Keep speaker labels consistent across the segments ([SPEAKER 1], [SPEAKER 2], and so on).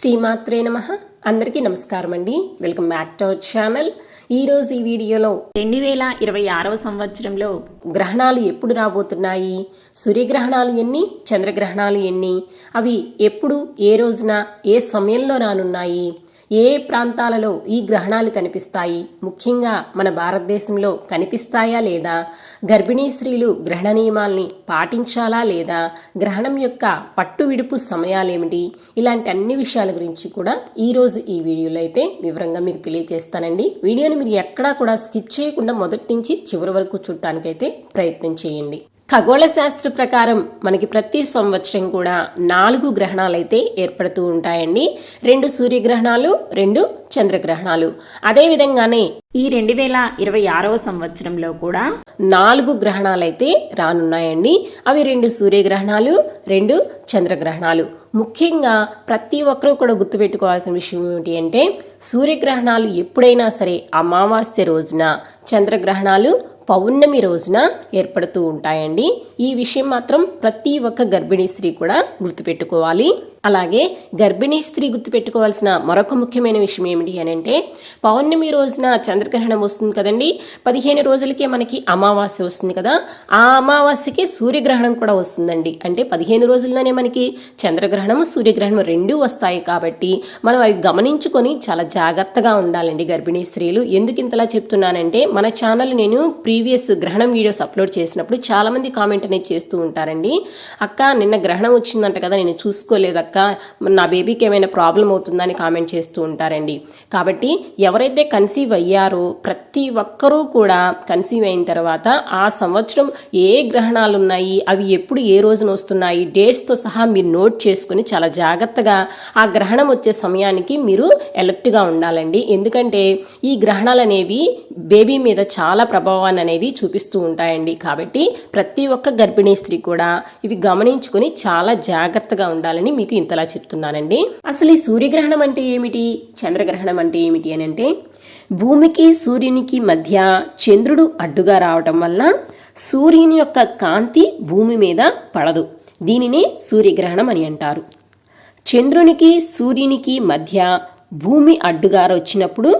[SPEAKER 1] శ్రీమాత్రే నమః. అందరికీ నమస్కారం అండి. Welcome back to our channel. ఈరోజు ఈ వీడియోలో
[SPEAKER 2] 2026వ సంవత్సరంలో
[SPEAKER 1] గ్రహణాలు ఎప్పుడు రాబోతున్నాయి, సూర్యగ్రహణాలు ఎన్ని, చంద్రగ్రహణాలు ఎన్ని, అవి ఎప్పుడు, ఏ రోజున, ఏ సమయంలో రానున్నాయి, ఏ ప్రాంతాలలో ఈ గ్రహణాలు కనిపిస్తాయి, ముఖ్యంగా మన భారతదేశంలో కనిపిస్తాయా లేదా, గర్భిణీ స్త్రీలు గ్రహణ నియమాల్ని పాటించాలా లేదా, గ్రహణం యొక్క పట్టు విడుపు సమయాలేమిటి, ఇలాంటి అన్ని విషయాల గురించి కూడా ఈరోజు ఈ వీడియోలో అయితే వివరంగా మీకు తెలియజేస్తానండి. వీడియోని మీరు ఎక్కడా కూడా స్కిప్ చేయకుండా మొదటి నుంచి చివరి వరకు చూడటానికైతే ప్రయత్నం చేయండి. ఖగోళ శాస్త్ర ప్రకారం మనకి ప్రతి సంవత్సరం కూడా 4 గ్రహణాలు అయితే ఏర్పడుతూ ఉంటాయండి. 2 సూర్యగ్రహణాలు, 2 చంద్రగ్రహణాలు. అదే విధంగానే
[SPEAKER 2] ఈ 2026వ సంవత్సరంలో కూడా
[SPEAKER 1] 4 గ్రహణాలు అయితే రానున్నాయండి. అవి 2 సూర్యగ్రహణాలు, 2 చంద్రగ్రహణాలు. ముఖ్యంగా ప్రతి ఒక్కరూ కూడా గుర్తుపెట్టుకోవాల్సిన విషయం ఏమిటి అంటే, సూర్యగ్రహణాలు ఎప్పుడైనా సరే అమావాస్య రోజున, చంద్రగ్రహణాలు పౌర్ణమి రోజున ఏర్పడుతూ ఉంటాయండి. ఈ విషయం మాత్రం ప్రతి ఒక్క గర్భిణీ స్త్రీ కూడా గుర్తుపెట్టుకోవాలి. అలాగే గర్భిణీ స్త్రీ గుర్తుపెట్టుకోవాల్సిన మరొక ముఖ్యమైన విషయం ఏమిటి అని అంటే, పౌర్ణమి రోజున చంద్రగ్రహణం వస్తుంది కదండి, 15 రోజులకే మనకి అమావాస్య వస్తుంది కదా, ఆ అమావాస్యకి సూర్యగ్రహణం కూడా వస్తుందండి. అంటే 15 రోజుల్లోనే మనకి చంద్రగ్రహణం, సూర్యగ్రహణం 2 వస్తాయి. కాబట్టి మనం అవి గమనించుకొని చాలా జాగ్రత్తగా ఉండాలండి గర్భిణీ స్త్రీలు. ఎందుకు ఇంతలా చెప్తున్నానంటే, మన ఛానల్ నేను ప్రీవియస్ గ్రహణం వీడియోస్ అప్లోడ్ చేసినప్పుడు చాలా మంది కామెంట్ అనేది చేస్తూ ఉంటారండి, అక్క నిన్న గ్రహణం వచ్చిందంట కదా, నేను చూసుకోలేదు నా బేబీకి ఏమైనా ప్రాబ్లం అవుతుందని కామెంట్ చేస్తూ ఉంటారండి. కాబట్టి ఎవరైతే కన్సీవ్ అయ్యారో ప్రతి ఒక్కరూ కూడా కన్సీవ్ అయిన తర్వాత ఆ సంవత్సరం ఏ గ్రహణాలు ఉన్నాయి, అవి ఎప్పుడు ఏ రోజున వస్తున్నాయి, డేట్స్తో సహా మీరు నోట్ చేసుకుని చాలా జాగ్రత్తగా ఆ గ్రహణం వచ్చే సమయానికి మీరు అలర్ట్గా ఉండాలండి. ఎందుకంటే ఈ గ్రహణాలు అనేవి బేబీ మీద చాలా ప్రభావాన్ని అనేది చూపిస్తూ ఉంటాయండి. కాబట్టి ప్రతి ఒక్క గర్భిణీ స్త్రీ కూడా ఇవి గమనించుకొని చాలా జాగ్రత్తగా ఉండాలని మీకు ఇంతలా చెప్తున్నానండి. అసలు ఈ సూర్యగ్రహణం అంటే ఏమిటి, చంద్రగ్రహణం అంటే ఏమిటి అని అంటే, భూమికి సూర్యునికి మధ్య చంద్రుడు అడ్డుగా రావటం వల్ల సూర్యుని యొక్క కాంతి భూమి మీద పడదు. దీనినే సూర్యగ్రహణం అని అంటారు. చంద్రునికి సూర్యునికి మధ్య భూమి అడ్డుగా వచ్చినప్పుడు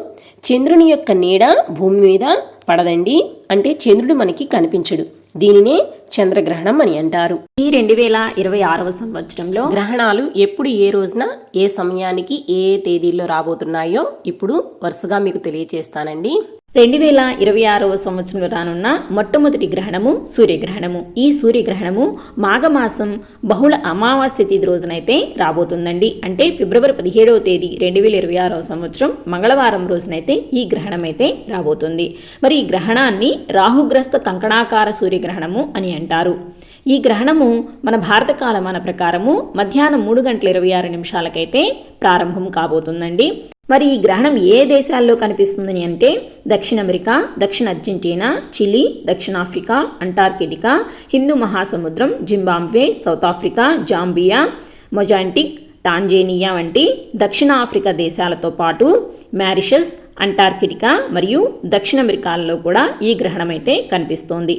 [SPEAKER 1] చంద్రుని యొక్క నీడ భూమి మీద పడదండి, అంటే చంద్రుడు మనకి కనిపించడు. దీనినే చంద్రగ్రహణం అని అంటారు.
[SPEAKER 2] ఈ 2026వ సంవత్సరంలో
[SPEAKER 1] గ్రహణాలు ఎప్పుడు, ఏ రోజున, ఏ సమయానికి, ఏ తేదీల్లో రాబోతున్నాయో ఇప్పుడు వరుసగా మీకు తెలియజేస్తానండి.
[SPEAKER 2] 2026వ సంవత్సరంలో రానున్న మొట్టమొదటి గ్రహణము సూర్యగ్రహణము. ఈ సూర్యగ్రహణము మాఘమాసం బహుళ అమావాస్య తిథి రోజునైతే రాబోతుందండి. అంటే ఫిబ్రవరి 17వ తేదీ 2026వ సంవత్సరం మంగళవారం రోజునైతే ఈ గ్రహణం అయితే రాబోతుంది. మరి ఈ గ్రహణాన్ని రాహుగ్రస్త కంకణాకార సూర్యగ్రహణము అని అంటారు. ఈ గ్రహణము మన భారత కాలమాన ప్రకారము మధ్యాహ్నం 3:26 ప్రారంభం కాబోతుందండి. మరి ఈ గ్రహణం ఏ దేశాల్లో కనిపిస్తుందని అంటే, దక్షిణ అమెరికా, దక్షిణ అర్జెంటీనా, చిలీ, దక్షిణాఫ్రికా, అంటార్కిటికా, హిందూ మహాసముద్రం, Zimbabwe, south Africa, Zambia, మొజాంటిక్, Tanzania వంటి దక్షిణ ఆఫ్రికా దేశాలతో పాటు మారిషస్, అంటార్కిటికా మరియు దక్షిణ అమెరికాలలో కూడా ఈ గ్రహణం అయితే కనిపిస్తోంది.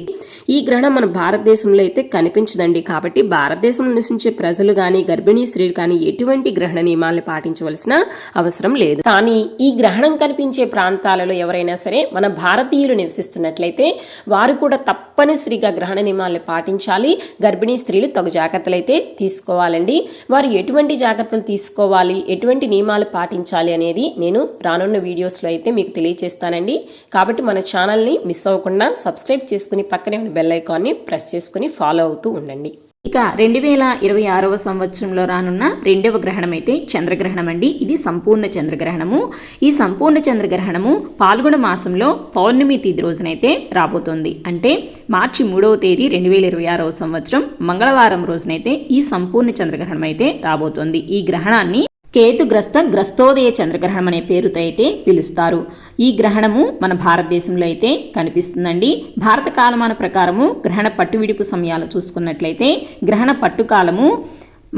[SPEAKER 1] ఈ గ్రహణం మన భారతదేశంలో అయితే కనిపించదండి. కాబట్టి భారతదేశంలో నివసించే ప్రజలు కానీ, గర్భిణీ స్త్రీలు కానీ ఎటువంటి గ్రహణ నియమాలను పాటించవలసిన అవసరం లేదు. కానీ ఈ గ్రహణం కనిపించే ప్రాంతాలలో ఎవరైనా సరే మన భారతీయులు నివసిస్తున్నట్లయితే వారు కూడా తప్పనిసరిగా గ్రహణ నియమాలను పాటించాలి. గర్భిణీ స్త్రీలు తగు జాగ్రత్తలు అయితే తీసుకోవాలండి. వారు ఎటువంటి జాగ్రత్తలు తీసుకోవాలి, ఎటువంటి నియమాలు పాటించాలి అనేది నేను రానున్న వీడియోస్లో అయితే మీకు తెలియజేస్తానండి. కాబట్టి మన ఛానల్ని మిస్ అవ్వకుండా సబ్స్క్రైబ్ చేసుకుని పక్కనే ఉన్న బెల్ ఐకాన్ని ప్రెస్ చేసుకుని ఫాలో అవుతూ ఉండండి.
[SPEAKER 2] ఇక 2026వ సంవత్సరంలో రానున్న 2వ గ్రహణం అయితే చంద్రగ్రహణం అండి. ఇది సంపూర్ణ చంద్రగ్రహణము. ఈ సంపూర్ణ చంద్రగ్రహణము పాల్గొన మాసంలో పౌర్ణమి తిథి రోజునైతే రాబోతోంది. అంటే మార్చి 3వ తేదీ 2026వ సంవత్సరం మంగళవారం రోజునైతే ఈ సంపూర్ణ చంద్రగ్రహణం అయితే రాబోతోంది. ఈ గ్రహణాన్ని గ్రస్తోదయ చంద్రగ్రహణం అనే పేరుతో అయితే పిలుస్తారు. ఈ గ్రహణము మన భారతదేశంలో అయితే కనిపిస్తుందండి. భారత కాలమాన ప్రకారము గ్రహణ పట్టు విడుపు సమయాలు చూసుకున్నట్లయితే గ్రహణ పట్టు కాలము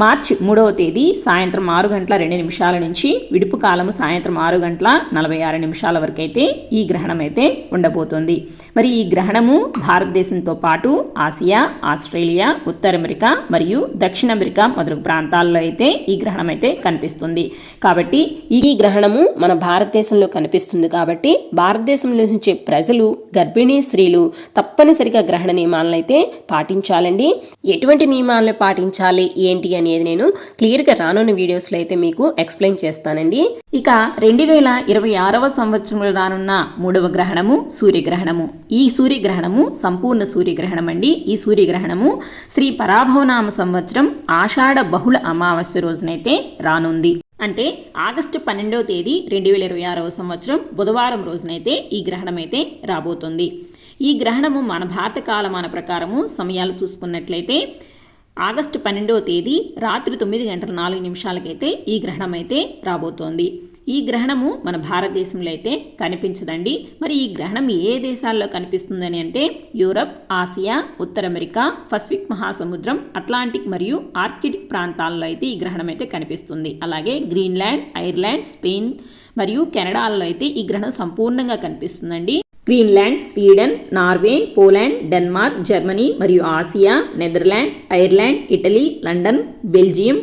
[SPEAKER 2] మార్చి 3వ తేదీ సాయంత్రం 6:02 నుంచి విడుపు కాలము సాయంత్రం 6:46 వరకు అయితే ఈ గ్రహణం అయితే ఉండబోతోంది. మరి ఈ గ్రహణము భారతదేశంతో పాటు ఆసియా, ఆస్ట్రేలియా, ఉత్తర అమెరికా మరియు దక్షిణ అమెరికా మొదలగు ప్రాంతాల్లో అయితే ఈ గ్రహణం అయితే కనిపిస్తుంది. కాబట్టి
[SPEAKER 1] ఈ గ్రహణము మన భారతదేశంలో కనిపిస్తుంది కాబట్టి భారతదేశంలో నివసించే ప్రజలు, గర్భిణీ స్త్రీలు తప్పనిసరిగా గ్రహణ నియమాలను అయితే పాటించాలండి. ఎటువంటి నియమాలను పాటించాలి ఏంటి అనేది నేను క్లియర్గా రానున్న వీడియోస్లో అయితే మీకు ఎక్స్ప్లెయిన్ చేస్తానండి.
[SPEAKER 2] ఇక 2026వ సంవత్సరంలో రానున్న 3వ గ్రహణము సూర్యగ్రహణము. ఈ సూర్యగ్రహణము సంపూర్ణ సూర్యగ్రహణం అండి. ఈ సూర్యగ్రహణము శ్రీ పరాభవనామ సంవత్సరం ఆషాఢ బహుళ అమావాస్య రోజునైతే రానుంది. అంటే ఆగస్టు 12వ తేదీ 2026వ సంవత్సరం బుధవారం రోజునైతే ఈ గ్రహణం అయితే రాబోతుంది. ఈ గ్రహణము మన భారత కాలమాన ప్రకారము సమయాలు చూసుకున్నట్లయితే ఆగస్టు 12వ తేదీ రాత్రి 9:04 ఈ గ్రహణం అయితే రాబోతోంది. ఈ గ్రహణము మన భారతదేశంలో అయితే కనిపించదండి. మరి ఈ గ్రహణం ఏ దేశాల్లో కనిపిస్తుందని అంటే యూరప్, ఆసియా, ఉత్తర అమెరికా, పసిఫిక్ మహాసముద్రం, అట్లాంటిక్ మరియు ఆర్కిటిక్ ప్రాంతాల్లో అయితే ఈ గ్రహణం అయితే కనిపిస్తుంది. అలాగే గ్రీన్లాండ్, ఐర్లాండ్, స్పెయిన్ మరియు కెనడాల్లో అయితే ఈ గ్రహణం సంపూర్ణంగా కనిపిస్తుందండి. Greenland, Sweden, Norway, Poland, Denmark, Germany మరియు Asia, Netherlands, Ireland, Italy, London, Belgium,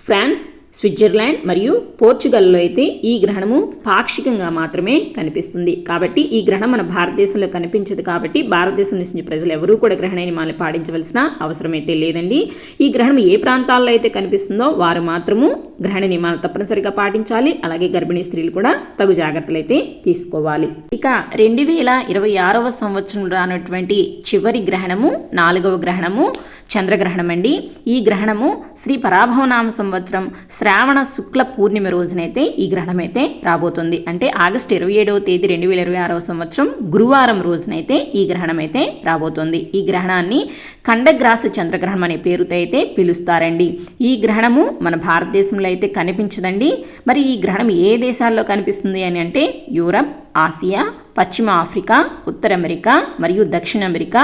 [SPEAKER 2] France, Switzerland మరియు పోర్చుగల్లో అయితే ఈ గ్రహణము పాక్షికంగా మాత్రమే కనిపిస్తుంది. కాబట్టి ఈ గ్రహణం మన భారతదేశంలో కనిపించదు. కాబట్టి భారతదేశం నుంచి ప్రజలు ఎవరూ కూడా గ్రహణ నియమాలను పాటించవలసిన అవసరం అయితే లేదండి. ఈ గ్రహణం ఏ ప్రాంతాల్లో అయితే కనిపిస్తుందో వారు మాత్రము గ్రహణ నియమాలను తప్పనిసరిగా పాటించాలి. అలాగే గర్భిణీ స్త్రీలు కూడా తగు జాగ్రత్తలు అయితే తీసుకోవాలి. ఇక 2026వ సంవత్సరం రానటువంటి చివరి గ్రహణము 4వ గ్రహణము చంద్రగ్రహణం అండి. ఈ గ్రహణము శ్రీ పరాభవనామ సంవత్సరం శ్రావణ శుక్ల పూర్ణిమ రోజునైతే ఈ గ్రహణం అయితే రాబోతుంది. అంటే ఆగస్టు 27వ తేదీ 2026వ సంవత్సరం గురువారం రోజునైతే ఈ గ్రహణం అయితే రాబోతుంది. ఈ గ్రహణాన్ని ఖండగ్రాస చంద్రగ్రహణం అనే పేరుతో అయితే పిలుస్తారండి. ఈ గ్రహణము మన భారతదేశంలో అయితే కనిపించదండి. మరి ఈ గ్రహణం ఏ దేశాల్లో కనిపిస్తుంది అని అంటే యూరప్, ఆసియా, పశ్చిమ ఆఫ్రికా, ఉత్తర అమెరికా మరియు దక్షిణ అమెరికా,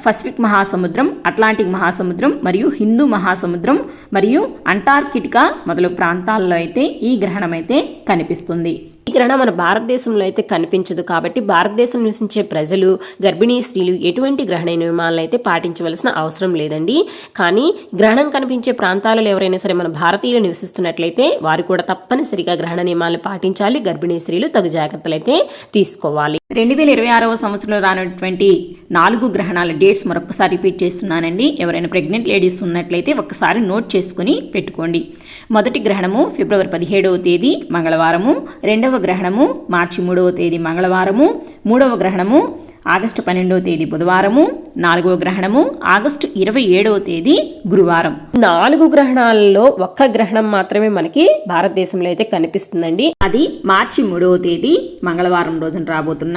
[SPEAKER 2] పసిఫిక్ మహాసముద్రం, అట్లాంటిక్ మహాసముద్రం మరియు హిందూ మహాసముద్రం మరియు అంటార్కిటికా మొదలగు ప్రాంతాల్లో అయితే ఈ గ్రహణం అయితే కనిపిస్తుంది.
[SPEAKER 1] ఈ గ్రహణం మన భారతదేశంలో అయితే కనిపించదు. కాబట్టి భారతదేశం నివసించే ప్రజలు, గర్భిణీ స్త్రీలు ఎటువంటి గ్రహణ నియమాలను అయితే పాటించవలసిన అవసరం లేదండి. కానీ గ్రహణం కనిపించే ప్రాంతాలలో ఎవరైనా సరే మన భారతీయులు నివసిస్తున్నట్లయితే వారు కూడా తప్పనిసరిగా గ్రహణ నియమాలను పాటించాలి. గర్భిణీ స్త్రీలు తగు జాగ్రత్తలు అయితే తీసుకోవాలి.
[SPEAKER 2] 2026వ సంవత్సరంలో రానటువంటి 4 గ్రహణాల డేట్స్ మరొకసారి రిపీట్ చేస్తున్నానండి. ఎవరైనా ప్రెగ్నెంట్ లేడీస్ ఉన్నట్లయితే ఒక్కసారి నోట్ చేసుకుని పెట్టుకోండి. మొదటి గ్రహణము ఫిబ్రవరి 17వ తేదీ మంగళవారము, రెండవ గ్రహణము మార్చి 3వ తేదీ మంగళవారము, మూడవ గ్రహణము ఆగస్టు 12వ తేదీ బుధవారము, 4వ గ్రహణము ఆగస్టు 27వ తేదీ గురువారం.
[SPEAKER 1] 4 గ్రహణాలలో ఒక్క గ్రహణం మాత్రమే మనకి భారతదేశంలో అయితే కనిపిస్తుందండి.
[SPEAKER 2] అది మార్చి 3వ తేదీ మంగళవారం రోజున రాబోతున్న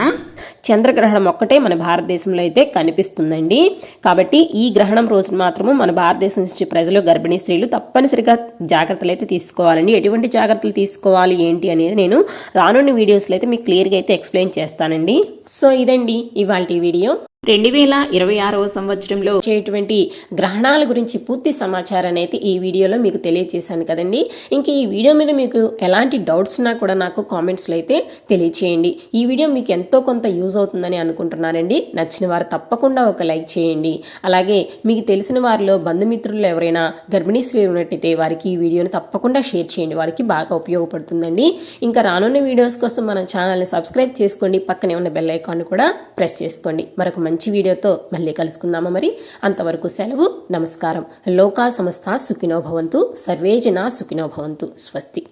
[SPEAKER 1] చంద్రగ్రహణం ఒక్కటే మన భారతదేశంలో అయితే కనిపిస్తుందండి. కాబట్టి ఈ గ్రహణం రోజున మాత్రము మన భారతదేశం నుంచి ప్రజలు, గర్భిణీ స్త్రీలు తప్పనిసరిగా జాగ్రత్తలు అయితే తీసుకోవాలండి. ఎటువంటి జాగ్రత్తలు తీసుకోవాలి ఏంటి అనేది నేను రానున్న వీడియోస్లో అయితే మీకు క్లియర్గా అయితే ఎక్స్ప్లెయిన్ చేస్తానండి. సో ఇదండి ఇవాల్టి వీడియో.
[SPEAKER 2] 2026వ సంవత్సరంలో
[SPEAKER 1] వచ్చేటువంటి గ్రహణాల గురించి పూర్తి సమాచారాన్ని అయితే ఈ వీడియోలో మీకు తెలియజేశాను కదండి. ఇంక ఈ వీడియో మీద మీకు ఎలాంటి డౌట్స్ ఉన్నా కూడా నాకు కామెంట్స్లో అయితే తెలియచేయండి. ఈ వీడియో మీకు ఎంతో కొంత యూజ్ అవుతుందని అనుకుంటున్నానండి. నచ్చిన వారు తప్పకుండా ఒక లైక్ చేయండి. అలాగే మీకు తెలిసిన వారిలో బంధుమిత్రులు ఎవరైనా గర్భిణీ స్త్రీ ఉన్నట్టయితే వారికి ఈ వీడియోని తప్పకుండా షేర్ చేయండి. వారికి బాగా ఉపయోగపడుతుందండి. ఇంకా రానున్న వీడియోస్ కోసం మన ఛానల్ని సబ్స్క్రైబ్ చేసుకోండి. పక్కనే ఉన్న బెల్ ఐకాన్ కూడా ప్రెస్ చేసుకోండి. మరొక మంచి వీడియోతో మళ్ళీ కలుసుకుందామా మరి. అంతవరకు సెలవు. నమస్కారం. లోకా సమస్త సుఖినో భవంతు. సర్వే జనా సుఖినో భవంతు. స్వస్తి.